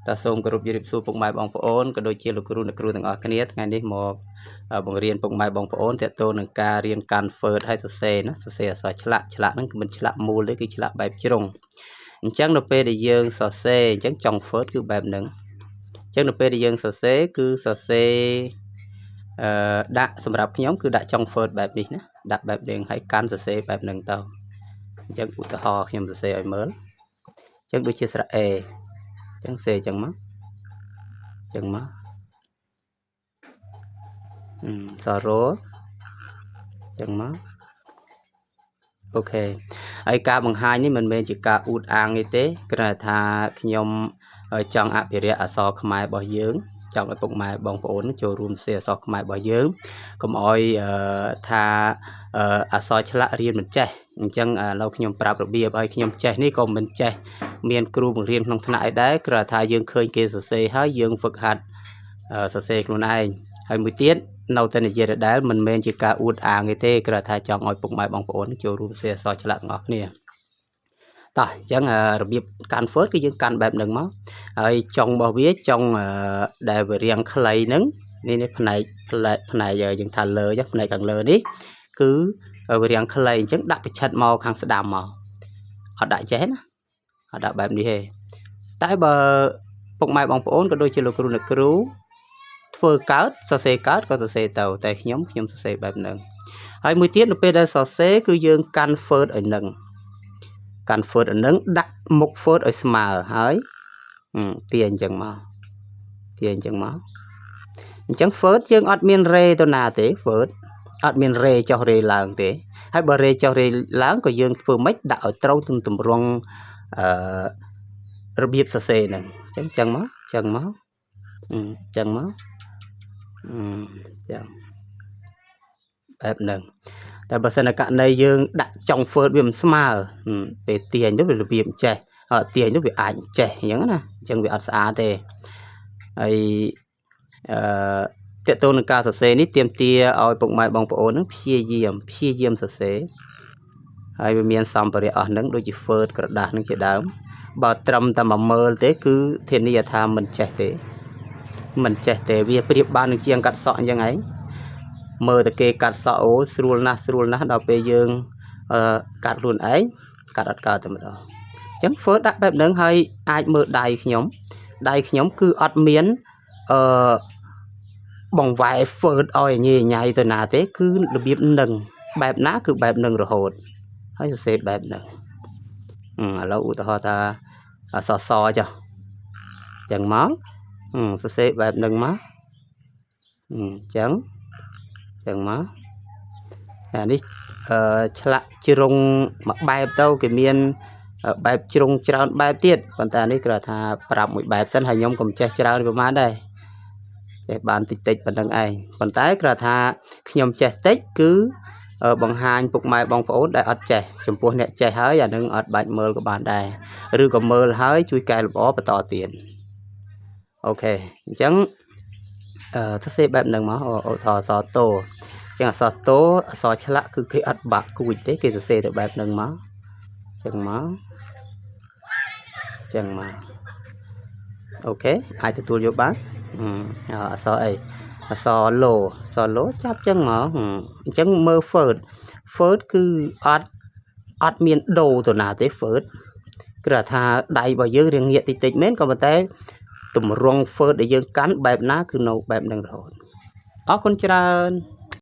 taសូមគោរពជម្រាបសួរពុកម៉ែបងប្អូនក៏ដូចជាលោកគ្រូអ្នកគ្រូទាំងអស់គ្នាថ្ងៃនេះមកបង្រៀនពុកម៉ែបងប្អូនទាក់ទងនឹងការរៀនកាន់ Word ហើយសរសេរណាសរសេរអក្សរឆ្លាក់ហ្នឹងគឺមិនឆ្លាក់មូលទេគឺឆ្លាក់បែបជ្រុងអញ្ចឹងនៅពេលដែលយើងសរសេរអញ្ចឹងចុង Word គឺបែបហ្នឹងអញ្ចឹងនៅពេលដែលយើងសរសេរគឺសរសេរដាក់សម្រាប់ខ្ញុំគឺដាក់ចុង Word បែបនេះណាដាក់បែបនេះហើយកាន់សរសេរបែបហ្នឹងទៅអញ្ចឹងឧទាហរណ៍ខ្ញុំសរសេរឲ្យមើលអញ្ចឹងដូចជាស្រៈ A អញ្ចឹងសេអញ្ចឹងមកចឹងមកសរោចឹងមកអូខេហើយការបង្ហាញនេះមិនមែនជាការអួតអាងទេគ្រាន់តែថាខ្ញុំចង់អភិរក្សអក្សរខ្មែររបស់យើងចង់ឲ្យពុកម៉ែបងប្អូនចូលរួមសរសេរអក្សរខ្មែររបស់យើងកុំឲ្យថាអក្សរឆ្លាក់រៀនមិនចេះអញ្ចឹងឥឡូវខ្ញុំប្រាប់របៀបឲ្យខ្ញុំចេះនេះក៏មិនចេះមានគ្រូបង្រៀនក្នុងថ្នាក់អីដែរគ្រាន់តែថាយើងឃើញគេសរសេរហើយយើងហ្វឹកហាត់សរសេរខ្លួនឯងហើយមួយទៀតនៅតែនិយាយដដែលមិនមែនជាការអួតអាងទេគ្រាន់តែចង់ឲ្យពុកម៉ែបងប្អូនចូលរួមសរសេរអក្សរឆ្លាក់ទាំងអស់គ្នាតោះអញ្ចឹងរបៀបកាន់ Word គឺយើងកាន់បែបហ្នឹងមកហើយចុងរបស់វាចុងដែលវារាងខ្លីហ្នឹងនេះផ្នែកយើងថាលើចឹងផ្នែកខាងលើនេះគឺវារាងខ្លីអញ្ចឹងដាក់ប្រឆិតមកខាងស្ដាំមកអត់ដាក់ចេះណាអត់ដាក់បែបនេះទេតែបើពុកម៉ែបងប្អូនក៏ដូចជាលោកគ្រូអ្នកគ្រូធ្វើកើតសរសេរកើតក៏សរសេរទៅតែខ្ញុំសរសេរបែបហ្នឹងហើយមួយទៀតនៅពេលដែលសរសេរគឺយើងកាន់ Word ឲ្យនឹងកាន់ Word ឲ្យនឹងដាក់មុខ Word ឲ្យស្មើហើយទាអញ្ចឹងមកអញ្ចឹង Word យើងអត់មានរេទៅណាទេ Word អត់មានរេចុះរេឡើងទេហើយបើរេចុះរេឡើងក៏យើងធ្វើម៉េចដាក់ឲ្យត្រូវទៅទម្រង់របៀបសរសេរហ្នឹងអញ្ចឹងមកចឹងបែបហ្នឹងតែបើសិនករណីយើងដាក់ចុង Word វាមិនស្មើពេលទាញទៅវារបៀបចេះទាញទៅវាអាចចេះអញ្ចឹងណាអញ្ចឹងវាអត់ស្អាតទេហើយតើតើនឹងការសរសេរនេះទាមទារឲ្យពុកម៉ែបងប្អូននឹងព្យាយាមសរសេរហើយវាមានសម្ភារៈអស់ហ្នឹងដូចជា Word ក្រដាសនឹងជាដើមបើត្រឹមតែមកមើលទេគឺធានាថាមិនចេះទេវាប្រៀបបាននឹងជាងកាត់សក់អញ្ចឹងឯងមើលតែគេកាត់សក់អូស្រួលណាស់ដល់ពេលយើងកាត់ខ្លួនឯងកាត់អត់កើតតែម្ដងអញ្ចឹង Word ដាក់បែបហ្នឹងហើយអាចមើលដៃខ្ញុំគឺអត់មានបង្វែរ Word ឲ្យញ៉ៃទៅណាទេគឺរបៀបនឹងបែបណាគឺបែបនឹងរហូតហើយសរសេរបែបហ្នឹងឥឡូវឧទាហរណ៍ថាសសចុះចឹងមកសរសេរបែបហ្នឹងមកចឹងមកអានេះឆ្លាក់ជ្រុងមួយបែបទៅគេមានបែបជ្រុងច្រើនបែបទៀតប៉ុន្តែនេះគ្រាន់ថាប្រាប់មួយបែបសិនហើយខ្ញុំក៏មិនចេះច្រើនប្រហែលដែរចេះបានតិចប៉ុណ្្នឹងឯងប៉ុន្តែគ្រាន់ថាខ្ញុំចេះតិចគឺបង្ហាញពុកម៉ែបងប្អូនដែលអត់ចេះចំពោះអ្នកចេះហើយអានឹងអត់បាច់មើលក៏បានដែរឬក៏មើលហើយជួយកែលម្អបន្តទៀតអូខេអញ្ចឹងសរសេរបែបហ្នឹងមកអក្សរតូអញ្ចឹងអក្សរតូអក្សរឆ្លាក់គឺគេអត់បាក់គួចទេគេសរសេរទៅបែបហ្នឹងមកអញ្ចឹងមកអូខេអាចទទួលយកបានអក្សរអីអក្សរឡូចាប់ចឹងមកអញ្ចឹងមើល Word គឺអត់មានដូរទៅណាទេ Word គឺថាដៃរបស់យើងរៀងងាកតិចមែនក៏ប៉ុន្តែទម្រង់ Word ដែលយើងកាន់បែបណាគឺនៅបែបហ្នឹងរហូតអរគុណច្រើន